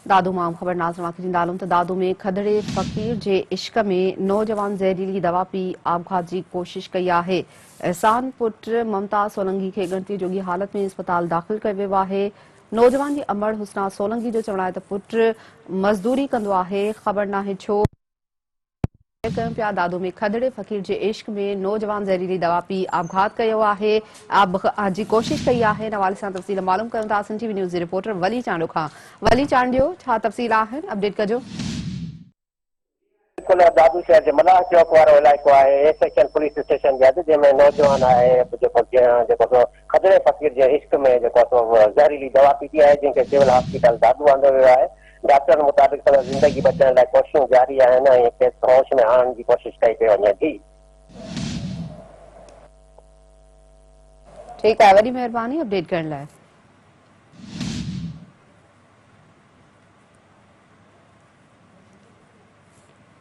दादू माम ख़बर नाज़रन खे ॾींदालूं त दादू में खदड़े फ़कीर जे इश्क में नौजवान ज़हरीली दवा पी आपघात जी कोशिश कई आहे। एहसान पुट ममताज सोलंकी खे ॻणती जोगी हालत में अस्पताल दाख़िल कयो वियो आहे। नौजवान जी अमड़ हुस्ना सोलंकी जो चवणु आहे त पुट मज़दूरी कंदो आहे। ख़बर नाहे छो कयूं पिया दादू में खदड़े फ़कीर जे इश्क में नौजवान ज़हरीली दवा पी आपघात कयो आहे, आपघात जी कोशिश कई आहे। इन हवाले सां तफ़सील मालूम कयूं था सिंध टीवी न्यूज़ जी रिपोर्टर वली चांडो खां। वली चांडियो, छा तफ़सील आहिनि, अपडेट कजो। दादू शहर जे मलाह चौक वारो इलाइक़ो आहे, ए सेक्शन पुलिस स्टेशन जे हद जंहिंमें नौजवान आहे जेको खदड़े फ़कीर जे इश्क में ज़हरीली दवा पीती आहे, जंहिंखे सिविल हॉस्पिटल दादू आंदो वियो आहे। डॉक्टर मुताबिक़ संदसि ज़िंदगी बचाइण लाइ कोशिशूं जारी आहिनि ऐं खेसि होश में आणण जी कोशिश कई पई वञे थी। ठीकु आहे, वॾी महिरबानी अपडेट करण लाइ।